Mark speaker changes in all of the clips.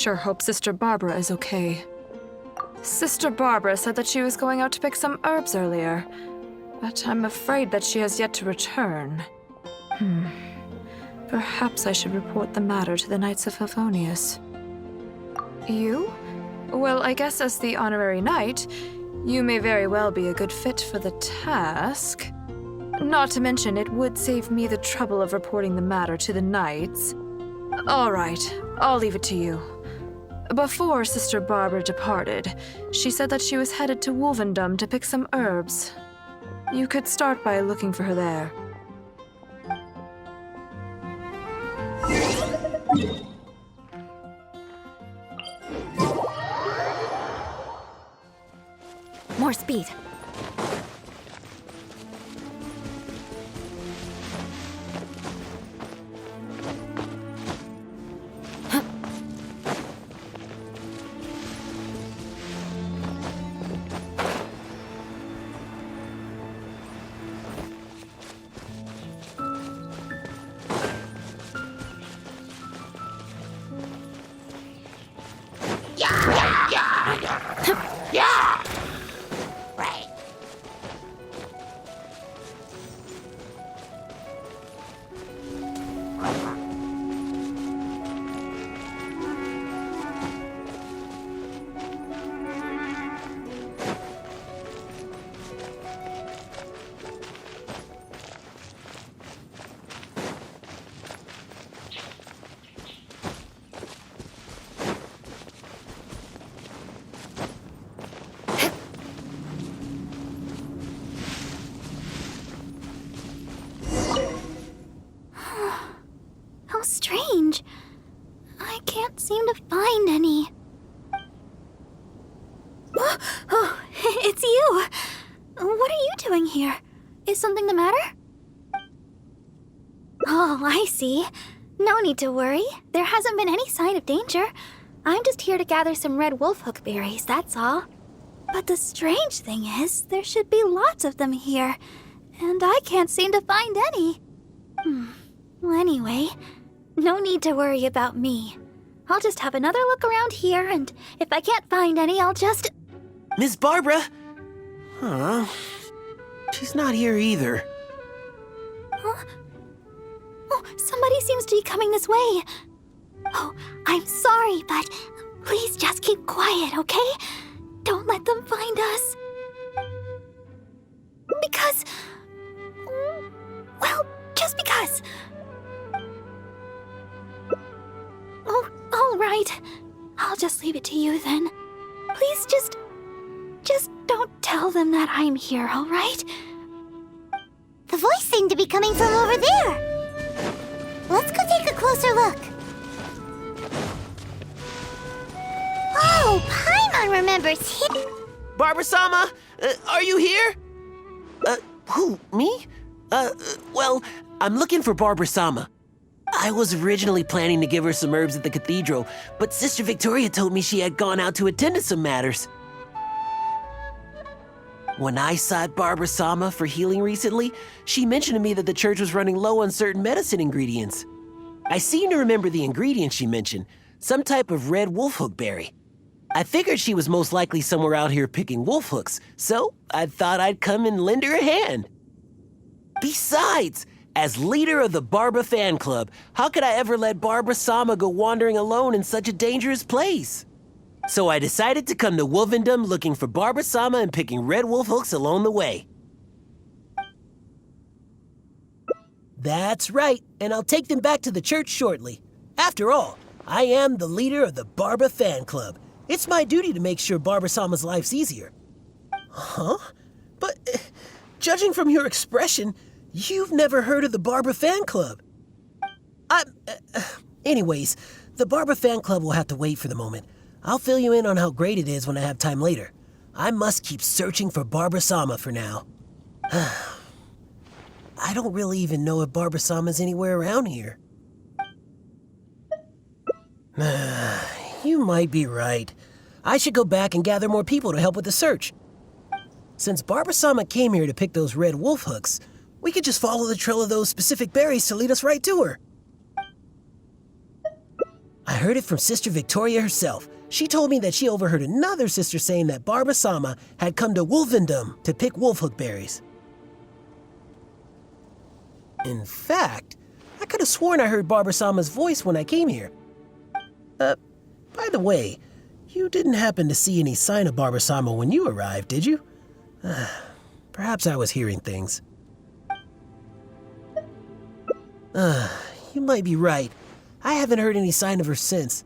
Speaker 1: sure hope Sister Barbara is okay. Sister Barbara said that she was going out to pick some herbs earlier, but I'm afraid that she has yet to return. Perhaps I should report the matter to the Knights of Favonius. You? Well, I guess as the honorary knight, you may very well be a good fit for the task. Not to mention, it would save me the trouble of reporting the matter to the knights. All right, I'll leave it to you. Before Sister Barbara departed, she said that she was headed to Wolvendom to pick some herbs. You could start by looking for her there.
Speaker 2: More speed.
Speaker 3: Strange. I can't seem to find any. Oh, it's you! What are you doing here? Is something the matter? Oh, I see. No need to worry. There hasn't been any sign of danger. I'm just here to gather some red wolfhook berries, that's all. But the strange thing is, there should be lots of them here, and I can't seem to find any. Well, anyway, no need to worry about me. I'll just have another look around here, and if I can't find any, I'll just...
Speaker 4: Miss Barbara? Huh? She's not here either.
Speaker 3: Huh? Oh, somebody seems to be coming this way. Oh, I'm sorry, but please just keep quiet, okay? Don't let them find us. Because... well, just because. Oh, all right. I'll just leave it to you then. Please just don't tell them that I'm here, all right?
Speaker 5: The voice seemed to be coming from over there. Let's go take a closer look. Oh, Paimon remembers him.
Speaker 4: Barbara-sama, are you here? Who, me? Well, I'm looking for Barbara-sama. I was originally planning to give her some herbs at the cathedral, but Sister Victoria told me she had gone out to attend to some matters. When I sought Barbara-sama for healing recently, she mentioned to me that the church was running low on certain medicine ingredients. I seem to remember the ingredients she mentioned, some type of red wolfhook berry. I figured she was most likely somewhere out here picking wolfhooks, so I thought I'd come and lend her a hand. Besides, as leader of the Barbara fan club, how could I ever let Barbara-sama go wandering alone in such a dangerous place? So I decided to come to Wolvendom looking for Barbara-sama and picking red wolfhooks along the way. That's right, and I'll take them back to the church shortly. After all, I am the leader of the Barbara fan club. It's my duty to make sure Barbara-sama's life's easier. Huh? But, judging from your expression, you've never heard of the Barbara fan club. Anyways, the Barbara fan club will have to wait for the moment. I'll fill you in on how great it is when I have time later. I must keep searching for Barbara-sama for now. I don't really even know if Barbara-sama's anywhere around here. You might be right. I should go back and gather more people to help with the search. Since Barbara-sama came here to pick those red wolf hooks, we could just follow the trail of those specific berries to lead us right to her. I heard it from Sister Victoria herself. She told me that she overheard another sister saying that Barbara-sama had come to Wolfendom to pick wolfhook berries. In fact, I could have sworn I heard Barbara-sama's voice when I came here. By the way, you didn't happen to see any sign of Barbara-sama when you arrived, did you? Perhaps I was hearing things. You might be right. I haven't heard any sign of her since.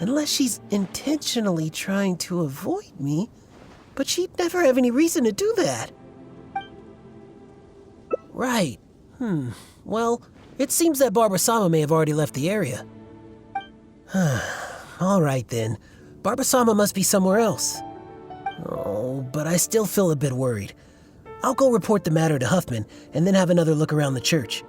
Speaker 4: Unless she's intentionally trying to avoid me, but she'd never have any reason to do that. Right. Well, it seems that Barbara-sama may have already left the area. All right then. Barbara-sama must be somewhere else. Oh, but I still feel a bit worried. I'll go report the matter to Huffman and then have another look around the church.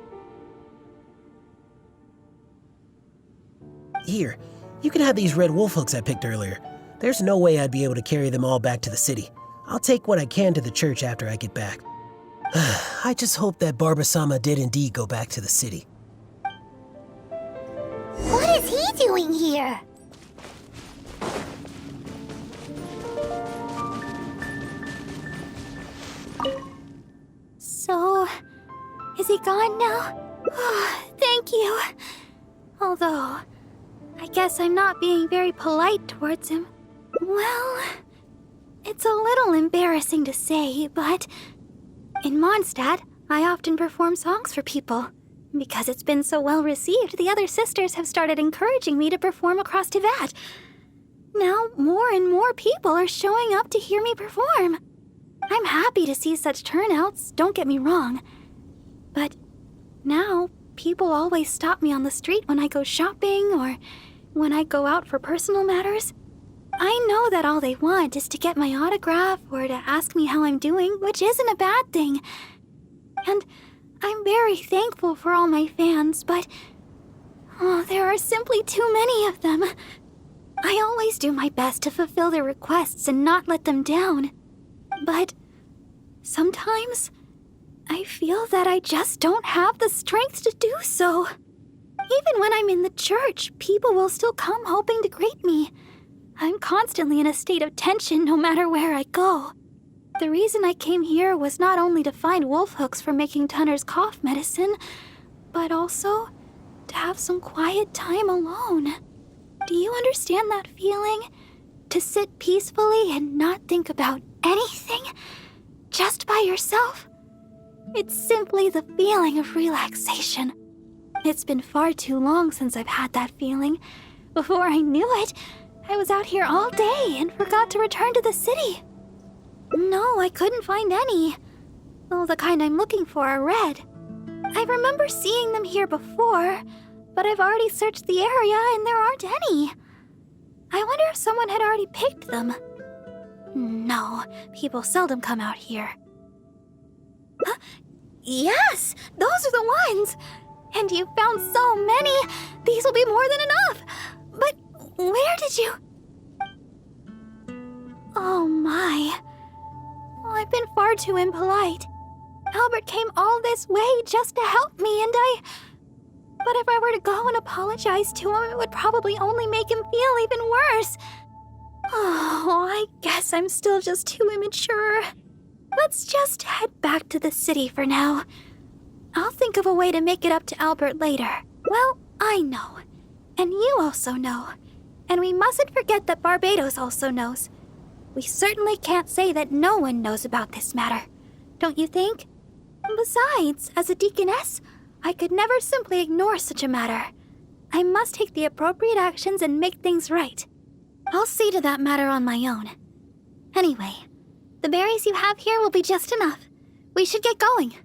Speaker 4: Here, you can have these red wolf hooks I picked earlier. There's no way I'd be able to carry them all back to the city. I'll take what I can to the church after I get back. I just hope that Barbara-sama did indeed go back to the city.
Speaker 5: What is he doing here?
Speaker 3: So, is he gone now? Thank you. Although, I guess I'm not being very polite towards him. Well, it's a little embarrassing to say, but in Mondstadt, I often perform songs for people. Because it's been so well received, the other sisters have started encouraging me to perform across Tivat. Now, more and more people are showing up to hear me perform. I'm happy to see such turnouts, don't get me wrong. But now, people always stop me on the street when I go shopping or when I go out for personal matters. I know that all they want is to get my autograph or to ask me how I'm doing, which isn't a bad thing. And I'm very thankful for all my fans, but there are simply too many of them. I always do my best to fulfill their requests and not let them down. But sometimes I feel that I just don't have the strength to do so. Even when I'm in the church, people will still come hoping to greet me. I'm constantly in a state of tension no matter where I go. The reason I came here was not only to find wolf hooks for making Tunner's cough medicine, but also to have some quiet time alone. Do you understand that feeling? To sit peacefully and not think about anything? Just by yourself? It's simply the feeling of relaxation. It's been far too long since I've had that feeling. Before I knew it, I was out here all day and forgot to return to the city. No, I couldn't find any. Well, the kind I'm looking for are red. I remember seeing them here before, but I've already searched the area and there aren't any. I wonder if someone had already picked them. No, people seldom come out here. Yes, those are the ones! And you found so many! These will be more than enough! But where did you... Oh my... I've been far too impolite. Albert came all this way just to help me, and But if I were to go and apologize to him, it would probably only make him feel even worse. Oh, I guess I'm still just too immature. Let's just head back to the city for now. I'll think of a way to make it up to Albert later. Well, I know. And you also know. And we mustn't forget that Barbados also knows. We certainly can't say that no one knows about this matter, don't you think? Besides, as a deaconess, I could never simply ignore such a matter. I must take the appropriate actions and make things right. I'll see to that matter on my own. Anyway, the berries you have here will be just enough. We should get going.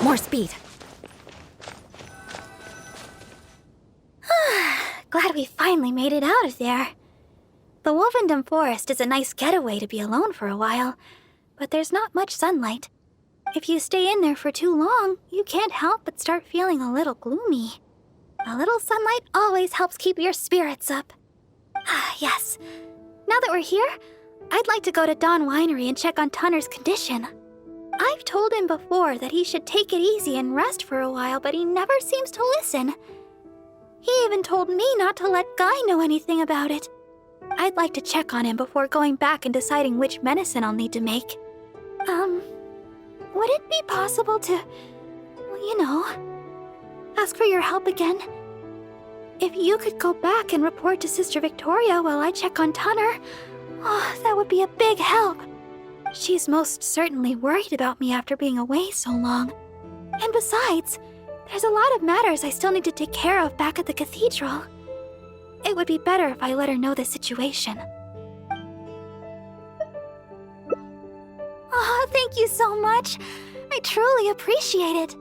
Speaker 2: More speed.
Speaker 3: Glad we finally made it out of there. The Wolfendom Forest is a nice getaway to be alone for a while, but there's not much sunlight. If you stay in there for too long, you can't help but start feeling a little gloomy. A little sunlight always helps keep your spirits up. Yes. Now that we're here, I'd like to go to Dawn Winery and check on Tunner's condition. I've told him before that he should take it easy and rest for a while, but he never seems to listen. He even told me not to let Guy know anything about it. I'd like to check on him before going back and deciding which medicine I'll need to make. Would it be possible to, ask for your help again? If you could go back and report to Sister Victoria while I check on Tunner, that would be a big help. She's most certainly worried about me after being away so long. And besides, there's a lot of matters I still need to take care of back at the cathedral. It would be better if I let her know the situation. Oh, thank you so much. I truly appreciate it.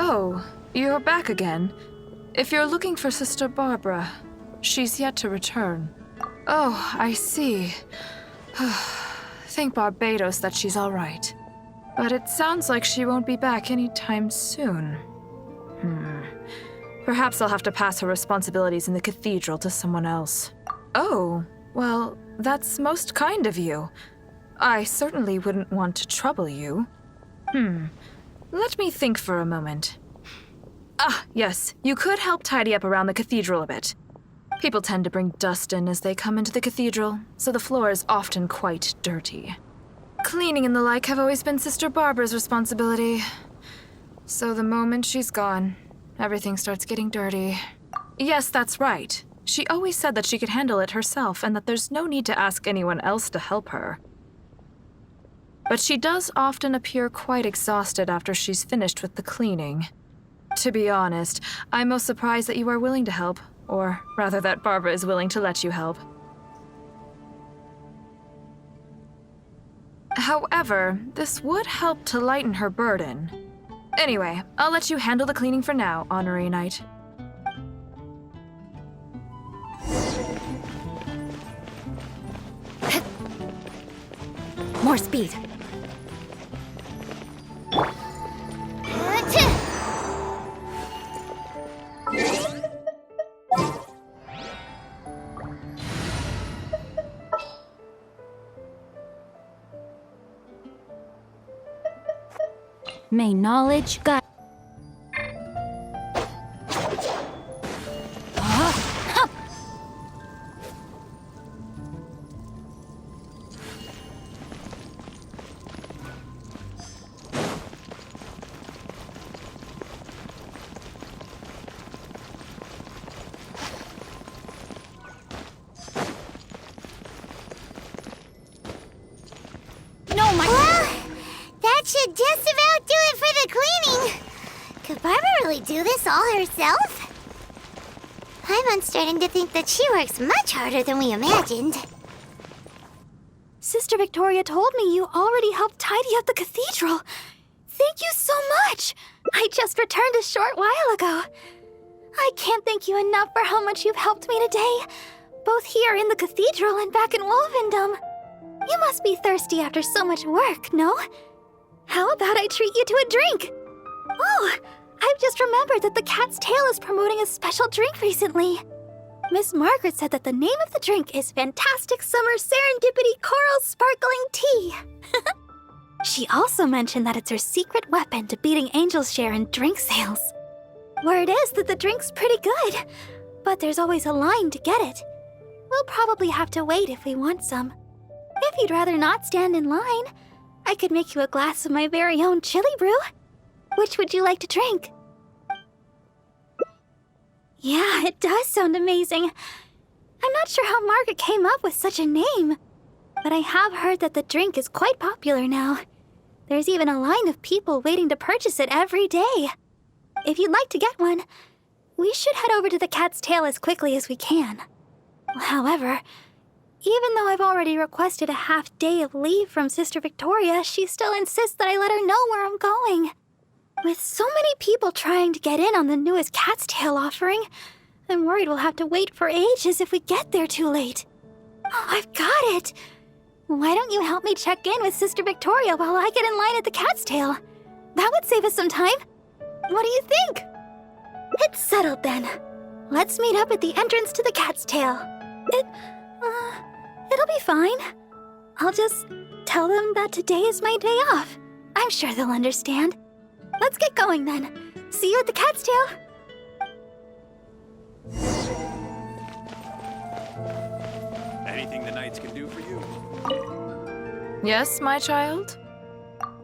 Speaker 1: Oh, you're back again. If you're looking for Sister Barbara, she's yet to return. Oh, I see. Thank Barbados that she's all right. But it sounds like she won't be back anytime soon. Perhaps I'll have to pass her responsibilities in the cathedral to someone else. Oh, well, that's most kind of you. I certainly wouldn't want to trouble you. Let me think for a moment. Yes, you could help tidy up around the cathedral a bit. People tend to bring dust in as they come into the cathedral, so the floor is often quite dirty. Cleaning and the like have always been Sister Barbara's responsibility. So the moment she's gone, everything starts getting dirty. Yes, that's right. She always said that she could handle it herself and that there's no need to ask anyone else to help her. But she does often appear quite exhausted after she's finished with the cleaning. To be honest, I'm most surprised that you are willing to help, or rather that Barbara is willing to let you help. However, this would help to lighten her burden. Anyway, I'll let you handle the cleaning for now, Honorary Knight.
Speaker 2: More speed. May knowledge guide.
Speaker 5: That should just about do it for the cleaning. Could Barbara really do this all herself? I'm starting to think that she works much harder than we imagined.
Speaker 3: Sister Victoria told me you already helped tidy up the cathedral. Thank you so much. I just returned a short while ago. I can't thank you enough for how much you've helped me today, both here in the cathedral and back in Wolvendom. You must be thirsty after so much work, no? How about I treat you to a drink? Oh, I've just remembered that the Cat's Tail is promoting a special drink recently. Miss Margaret said that the name of the drink is Fantastic Summer Serendipity Coral Sparkling Tea. She also mentioned that it's her secret weapon to beating Angel's share in drink sales. Word is that the drink's pretty good, but there's always a line to get it. We'll probably have to wait if we want some. If you'd rather not stand in line, I could make you a glass of my very own chili brew. Which would you like to drink? Yeah, it does sound amazing. I'm not sure how Margaret came up with such a name, but I have heard that the drink is quite popular now. There's even a line of people waiting to purchase it every day. If you'd like to get one, we should head over to the Cat's Tail as quickly as we can. However, even though I've already requested a half-day of leave from Sister Victoria, she still insists that I let her know where I'm going. With so many people trying to get in on the newest Cat's Tail offering, I'm worried we'll have to wait for ages if we get there too late. Oh, I've got it! Why don't you help me check in with Sister Victoria while I get in line at the Cat's Tail? That would save us some time. What do you think? It's settled then. Let's meet up at the entrance to the Cat's Tail. It'll be fine. I'll just tell them that today is my day off. I'm sure they'll understand. Let's get going then. See you at the Cat's Tail.
Speaker 6: Anything the Knights can do for you?
Speaker 1: Yes, my child?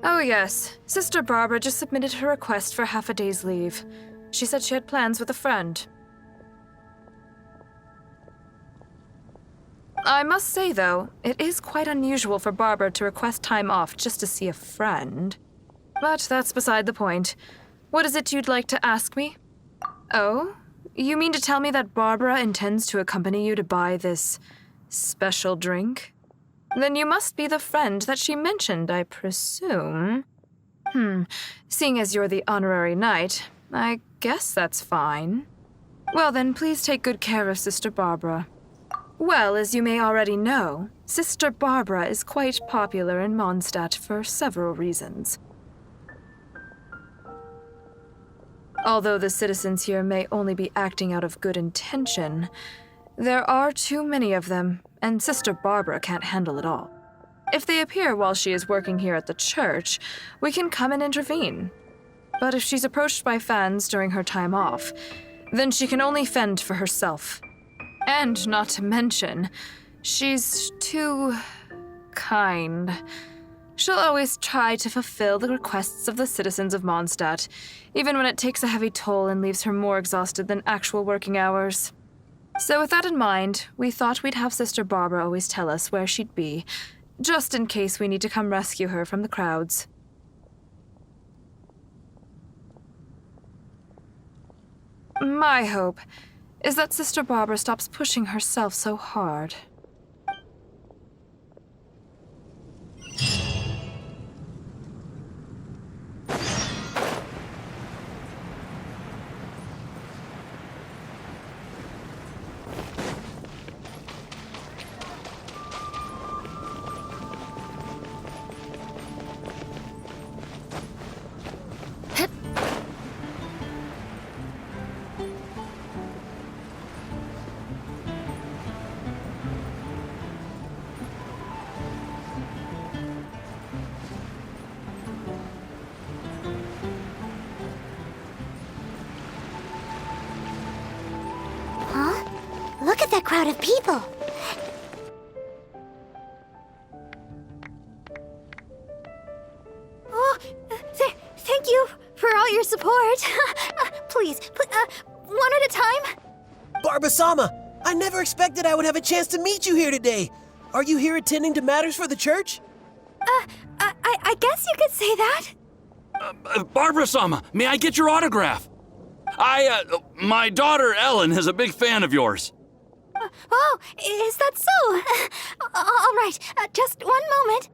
Speaker 1: Oh, yes. Sister Barbara just submitted her request for half a day's leave. She said she had plans with a friend. I must say, though, it is quite unusual for Barbara to request time off just to see a friend. But that's beside the point. What is it you'd like to ask me? Oh? You mean to tell me that Barbara intends to accompany you to buy this special drink? Then you must be the friend that she mentioned, I presume. Seeing as you're the honorary knight, I guess that's fine. Well then, please take good care of Sister Barbara. Well, as you may already know, Sister Barbara is quite popular in Mondstadt for several reasons. Although the citizens here may only be acting out of good intention, there are too many of them, and Sister Barbara can't handle it all. If they appear while she is working here at the church, we can come and intervene. But if she's approached by fans during her time off, then she can only fend for herself. And not to mention, she's too kind. She'll always try to fulfill the requests of the citizens of Mondstadt, even when it takes a heavy toll and leaves her more exhausted than actual working hours. So with that in mind, we thought we'd have Sister Barbara always tell us where she'd be, just in case we need to come rescue her from the crowds. My hope is that Sister Barbara stops pushing herself so hard.
Speaker 5: Look at that crowd of people.
Speaker 3: Oh, thank you for all your support. Please, one at a time.
Speaker 4: Barbara-sama, I never expected I would have a chance to meet you here today. Are you here attending to matters for the church?
Speaker 3: I guess you could say that.
Speaker 6: Barbara-sama, may I get your autograph? My daughter Ellen is a big fan of yours.
Speaker 3: Oh, is that so? All right, just one moment.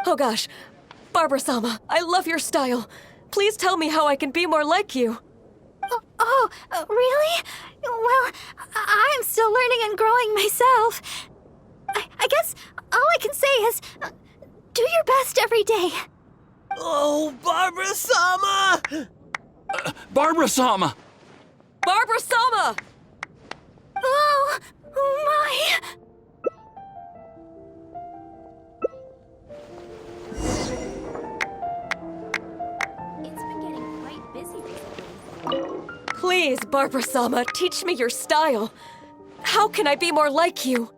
Speaker 7: Oh gosh, Barbara-sama, I love your style. Please tell me how I can be more like you.
Speaker 3: Really? Well, I'm still learning and growing myself. I guess all I can say is, do your best every day.
Speaker 4: Oh, Barbara-sama!
Speaker 6: Barbara-sama!
Speaker 7: Barbara-sama!
Speaker 3: Oh, my!
Speaker 2: It's been getting quite busy recently.
Speaker 7: Please, Barbara-sama, teach me your style. How can I be more like you?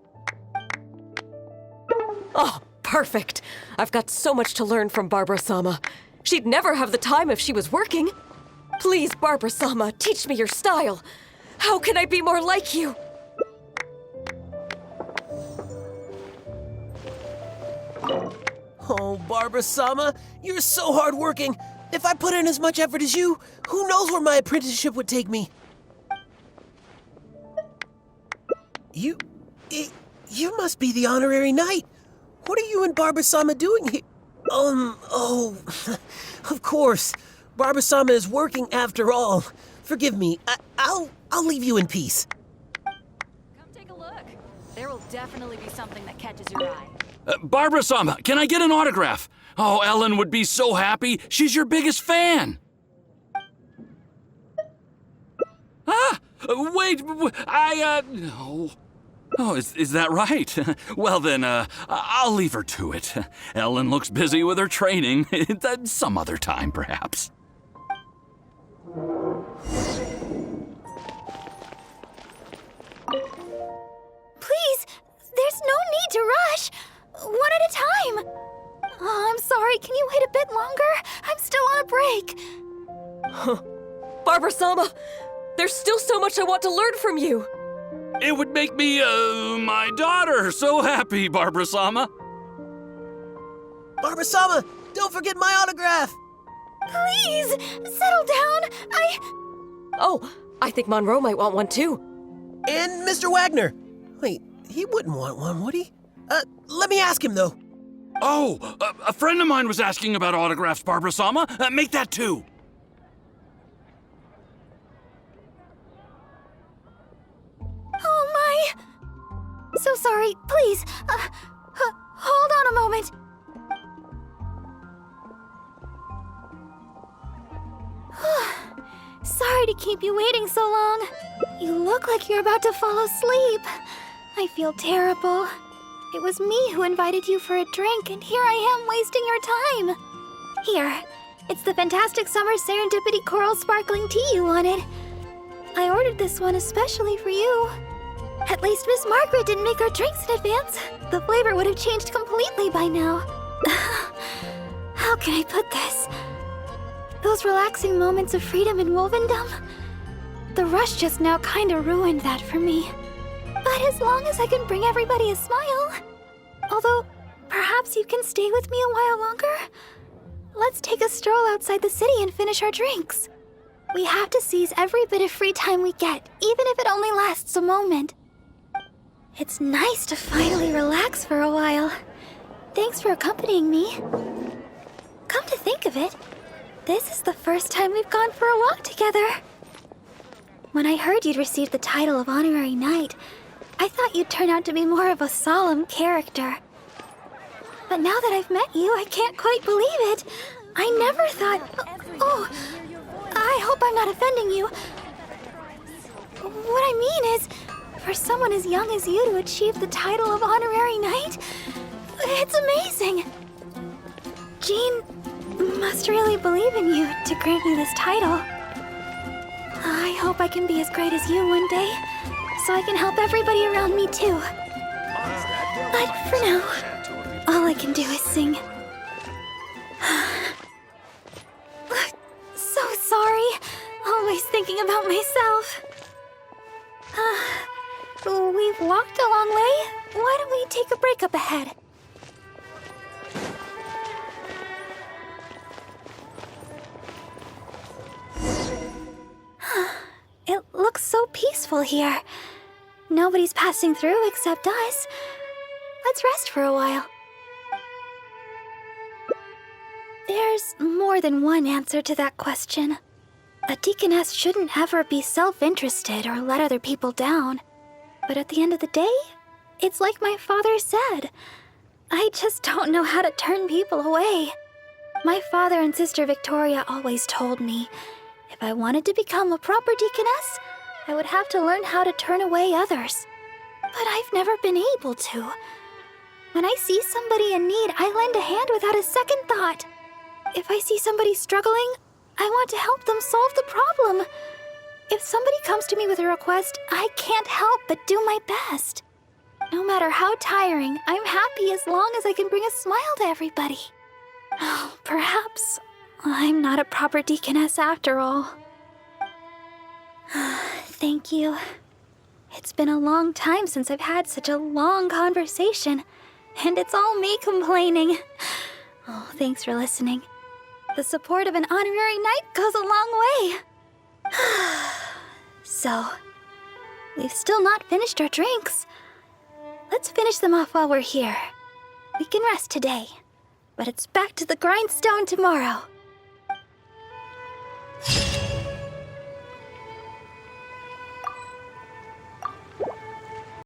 Speaker 7: Oh, perfect. I've got so much to learn from Barbara-sama. She'd never have the time if she was working. Please, Barbara-sama, teach me your style. How can I be more like you?
Speaker 4: Oh, Barbara-sama, you're so hardworking. If I put in as much effort as you, who knows where my apprenticeship would take me? You must be the honorary knight. What are you and Barbara-sama doing here? Oh, of course. Barbara-sama is working after all. Forgive me. I'll leave you in peace.
Speaker 2: Come take a look. There will definitely be something that catches your eye.
Speaker 6: Barbara-sama, can I get an autograph? Oh, Ellen would be so happy. She's your biggest fan. Wait, no. Oh, is that right? Well then, I'll leave her to it. Ellen looks busy with her training. Some other time, perhaps.
Speaker 3: Please, there's no need to rush. One at a time. Oh, I'm sorry. Can you wait a bit longer? I'm still on a break.
Speaker 7: Barbara-sama, there's still so much I want to learn from you.
Speaker 6: It would make me, my daughter so happy, Barbara-sama.
Speaker 4: Barbara-sama, don't forget my autograph.
Speaker 3: Please, settle down.
Speaker 7: Oh, I think Monroe might want one too.
Speaker 4: And Mr. Wagner. Wait, he wouldn't want one, would he? Let me ask him, though.
Speaker 6: Oh, a friend of mine was asking about autographs, Barbara-sama. Make that two.
Speaker 3: Oh my. So sorry. Please, hold on a moment. Sorry to keep you waiting so long. You look like you're about to fall asleep. I feel terrible. It was me who invited you for a drink, and here I am wasting your time. Here, it's the fantastic summer serendipity coral sparkling tea you wanted. I ordered this one especially for you. At least Miss Margaret didn't make our drinks in advance. The flavor would have changed completely by now. How can I put this? Those relaxing moments of freedom in Wolvendom? The rush just now kinda ruined that for me. But as long as I can bring everybody a smile... Although, perhaps you can stay with me a while longer? Let's take a stroll outside the city and finish our drinks. We have to seize every bit of free time we get, even if it only lasts a moment. It's nice to finally relax for a while. Thanks for accompanying me. Come to think of it, this is the first time we've gone for a walk together. When I heard you'd received the title of Honorary Knight, I thought you'd turn out to be more of a solemn character. But now that I've met you, I can't quite believe it. I never thought... Oh, I hope I'm not offending you. What I mean is, for someone as young as you to achieve the title of Honorary Knight, it's amazing. Jean must really believe in you to grant you this title. I hope I can be as great as you one day, so I can help everybody around me too. But for now, all I can do is sing. So sorry, always thinking about myself. We've walked a long way. Why don't we take a break up ahead? It looks so peaceful here. Nobody's passing through except us. Let's rest for a while. There's more than one answer to that question. A deaconess shouldn't ever be self-interested or let other people down. But at the end of the day, it's like my father said. I just don't know how to turn people away. My father and Sister Victoria always told me, if I wanted to become a proper deaconess, I would have to learn how to turn away others. But I've never been able to. When I see somebody in need, I lend a hand without a second thought. If I see somebody struggling, I want to help them solve the problem. If somebody comes to me with a request, I can't help but do my best. No matter how tiring, I'm happy as long as I can bring a smile to everybody. Oh, perhaps I'm not a proper deaconess after all. Thank you. It's been a long time since I've had such a long conversation, and it's all me complaining. Oh, thanks for listening. The support of an honorary knight goes a long way. So, we've still not finished our drinks. Let's finish them off while we're here. We can rest today, but it's back to the grindstone tomorrow.